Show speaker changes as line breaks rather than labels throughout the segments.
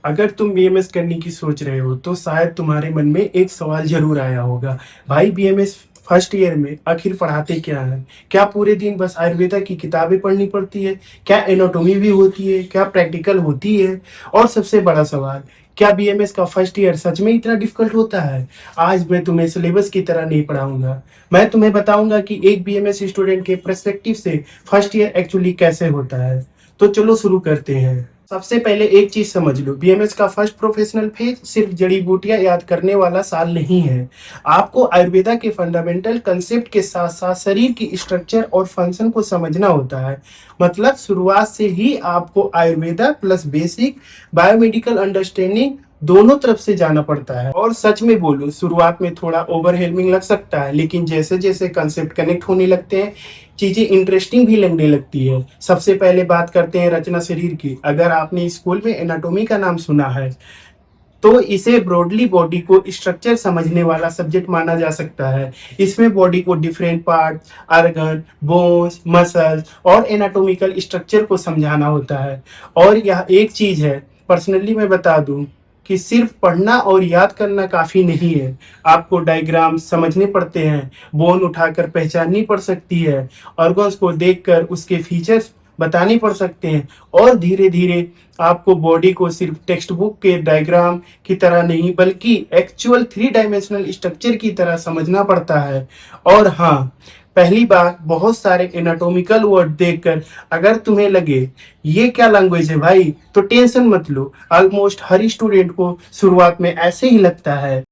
अगर तुम बीएमएस करने की सोच रहे हो तो शायद तुम्हारे मन में एक सवाल जरूर आया होगा। भाई बीएमएस फर्स्ट ईयर में आखिर पढ़ाते क्या है? क्या पूरे दिन बस आयुर्वेदा की किताबें पढ़नी पड़ती है? क्या एनाटॉमी भी होती है? क्या प्रैक्टिकल होती है? और सबसे बड़ा सवाल, क्या बीएमएस का फर्स्ट ईयर सच में इतना डिफिकल्ट होता है? आज मैं तुम्हें सिलेबस की तरह नहीं पढ़ाऊंगा। मैं तुम्हें बताऊंगा कि एक बीएमएस स्टूडेंट के पर्सपेक्टिव से फर्स्ट ईयर एक्चुअली कैसे होता है। तो चलो शुरू करते हैं। सबसे पहले एक चीज समझ लो, बीएमएस का फर्स्ट प्रोफेशनल फेज सिर्फ जड़ी बूटियां याद करने वाला साल नहीं है। आपको आयुर्वेदा के फंडामेंटल कंसेप्ट के साथ साथ शरीर की स्ट्रक्चर और फंक्शन को समझना होता है। मतलब शुरुआत से ही आपको Ayurveda plus basic biomedical understanding दोनों तरफ से जाना पड़ता है। और सच में बोलूं, शुरुआत में थोड़ा ओवरहेलमिंग लग सकता है, लेकिन जैसे जैसे कंसेप्ट कनेक्ट होने लगते हैं चीजें इंटरेस्टिंग भी लगने लगती है। सबसे पहले बात करते हैं रचना शरीर की। अगर आपने स्कूल में एनाटॉमी का नाम सुना है तो इसे ब्रॉडली बॉडी को स्ट्रक्चर समझने वाला सब्जेक्ट माना जा सकता है। इसमें बॉडी को different part, organ, bones, muscles और एनाटॉमिकल स्ट्रक्चर को समझाना होता है। और यह एक चीज है, पर्सनली मैं बता दूं कि सिर्फ पढ़ना और याद करना काफी नहीं है। आपको डायग्राम समझने पड़ते हैं, बोन उठाकर पहचाननी पड़ सकती है, ऑर्गन्स को देखकर उसके फीचर्स बताने पड़ सकते हैं। और धीरे धीरे आपको बॉडी को सिर्फ टेक्स्ट बुक के डायग्राम की तरह नहीं बल्कि एक्चुअल 3 डायमेंशनल स्ट्रक्चर की तरह समझना पड़ता है। और हाँ, पहली बार बहुत सारे एनाटॉमिकल वर्ड देखकर अगर तुम्हें लगे ये क्या लैंग्वेज है भाई, तो टेंशन मत लो। ऑलमोस्ट हर स्टूडेंट को शुरुआत में ऐसे ही लगता है।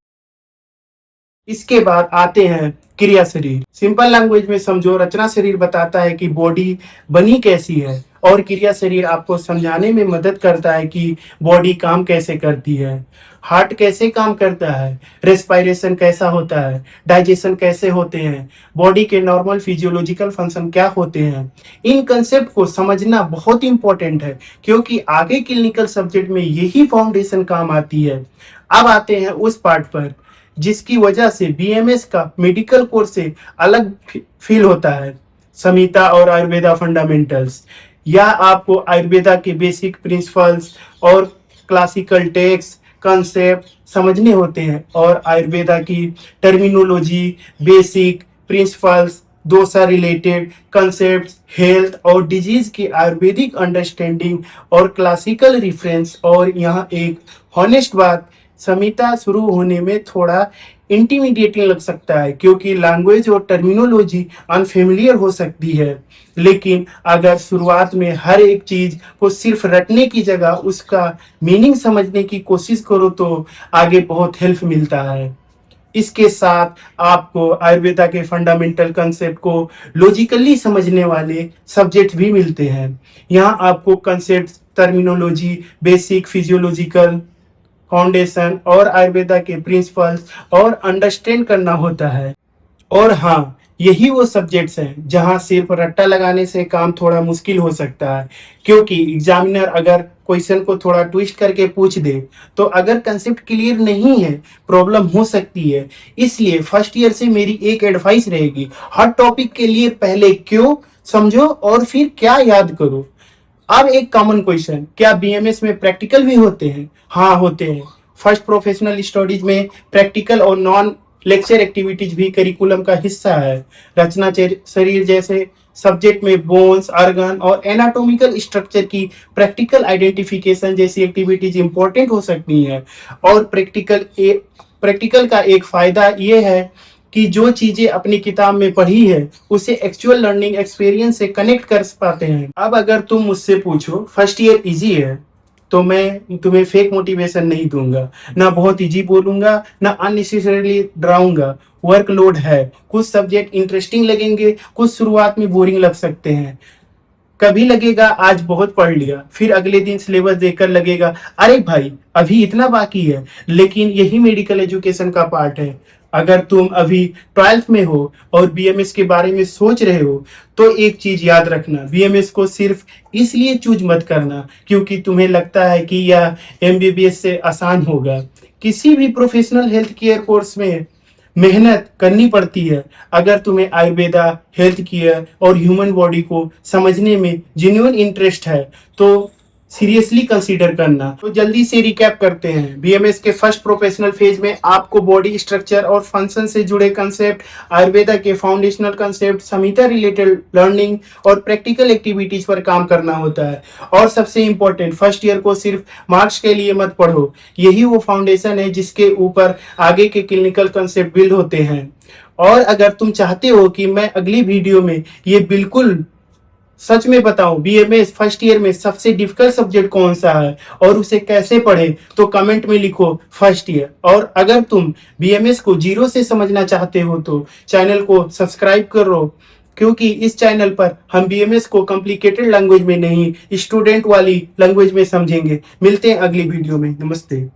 इसके बाद आते हैं क्रिया शरीर। सिंपल लैंग्वेज में समझो, रचना शरीर बताता है कि बॉडी बनी कैसी है, और क्रिया शरीर आपको समझाने में मदद करता है कि बॉडी काम कैसे करती है। हार्ट कैसे काम करता है, रेस्पिरेशन कैसा होता है, डाइजेशन कैसे होते हैं, बॉडी के नॉर्मल फिजियोलॉजिकल फंक्शन क्या होते हैं। इन कंसेप्ट को समझना बहुत इंपॉर्टेंट है, क्योंकि आगे क्लिनिकल सब्जेक्ट में यही फाउंडेशन काम आती है। अब आते हैं उस पार्ट पर जिसकी वजह से बीएमएस का मेडिकल कोर्स से अलग फील होता है, संहिता और आयुर्वेदा फंडामेंटल्स। या आपको आयुर्वेदा के बेसिक प्रिंसिपल्स और क्लासिकल टेक्स्ट कंसेप्ट समझने होते हैं, और आयुर्वेदा की terminology, basic principles, dosa related concept, health और डिजीज की आयुर्वेदिक अंडरस्टैंडिंग और क्लासिकल रिफरेंस। और यहाँ एक हॉनेस्ट बात, संहिता शुरू होने में थोड़ा इंटिमिडेटिंग लग सकता है, क्योंकि लैंग्वेज और टर्मिनोलॉजी अनफेमिलियर हो सकती है। लेकिन अगर शुरुआत में हर एक चीज को सिर्फ रटने की जगह उसका मीनिंग समझने की कोशिश करो तो आगे बहुत हेल्प मिलता है। इसके साथ आपको आयुर्वेदा के फंडामेंटल कंसेप्ट को लॉजिकली समझने वाले सब्जेक्ट भी मिलते हैं। यहाँ आपको concept, terminology, basic physiological foundation और आयुर्वेदा के प्रिंसिपल्स और अंडरस्टैंड करना होता है। और हाँ, यही वो सब्जेक्ट्स हैं जहाँ सिर्फ रट्टा लगाने से काम थोड़ा मुश्किल हो सकता है, क्योंकि एग्जामिनर अगर क्वेश्चन को थोड़ा ट्विस्ट करके पूछ दे तो अगर कंसेप्ट क्लियर नहीं है प्रॉब्लम हो सकती है। इसलिए फर्स्ट ईयर से मेरी एक एडवाइस रहेगी, हर टॉपिक के लिए पहले क्यों समझो और फिर क्या याद करो। अब एक कॉमन क्वेश्चन, क्या बीएमएस में प्रैक्टिकल भी होते हैं? हाँ, होते हैं। फर्स्ट प्रोफेशनल स्टडीज में प्रैक्टिकल और नॉन लेक्चर एक्टिविटीज भी करिकुलम का हिस्सा है। रचना शरीर जैसे सब्जेक्ट में बोन्स, ऑर्गन और एनाटॉमिकल स्ट्रक्चर की प्रैक्टिकल आइडेंटिफिकेशन जैसी एक्टिविटीज इंपॉर्टेंट हो सकती हैं। और प्रैक्टिकल का एक फायदा ये है कि जो चीजें अपनी किताब में पढ़ी है उसे एक्चुअल लर्निंग एक्सपीरियंस से कनेक्ट कर पाते हैं। अब अगर तुम मुझसे पूछो फर्स्ट ईयर इजी है, तो मैं तुम्हें फेक मोटिवेशन नहीं दूंगा, ना बहुत इजी बोलूंगा, ना अननेसेसरीली डराऊंगा। वर्कलोड है, कुछ सब्जेक्ट इंटरेस्टिंग लगेंगे, कुछ शुरुआत में बोरिंग लग सकते हैं। कभी लगेगा आज बहुत पढ़ लिया, फिर अगले दिन सिलेबस देखकर लगेगा अरे भाई अभी इतना बाकी है। लेकिन यही मेडिकल एजुकेशन का पार्ट है। अगर तुम अभी 12th में हो और बीएमएस के बारे में सोच रहे हो तो एक चीज याद रखना, बीएमएस को सिर्फ इसलिए चूज मत करना क्योंकि तुम्हें लगता है कि यह एमबीबीएस से आसान होगा। किसी भी प्रोफेशनल हेल्थ केयर कोर्स में मेहनत करनी पड़ती है। अगर तुम्हें आयुर्वेदा, हेल्थ केयर और ह्यूमन बॉडी को समझने में जेन्युइन इंटरेस्ट है तो सीरियसली कंसीडर करना। तो जल्दी से रिकैप करते हैं। बीएमएस के फर्स्ट प्रोफेशनल फेज में आपको बॉडी स्ट्रक्चर और फंक्शन से जुड़े कंसेप्ट, आयुर्वेदा के फाउंडेशनल कंसेप्ट, संहिता रिलेटेड लर्निंग और प्रैक्टिकल एक्टिविटीज पर काम करना होता है। और सबसे इंपॉर्टेंट, फर्स्ट ईयर को सिर्फ मार्क्स के लिए मत पढ़ो, यही वो फाउंडेशन है जिसके ऊपर आगे के क्लिनिकल कंसेप्ट बिल्ड होते हैं। और अगर तुम चाहते हो कि मैं अगली वीडियो में ये बिल्कुल सच में बताऊं बीएमएस फर्स्ट ईयर में सबसे डिफिकल्ट सब्जेक्ट कौन सा है और उसे कैसे पढ़े, तो कमेंट में लिखो फर्स्ट ईयर। और अगर तुम बीएमएस को जीरो से समझना चाहते हो तो चैनल को सब्सक्राइब करो, क्योंकि इस चैनल पर हम बीएमएस को कॉम्प्लिकेटेड लैंग्वेज में नहीं, स्टूडेंट वाली लैंग्वेज में समझेंगे। मिलते हैं अगली वीडियो में। नमस्ते।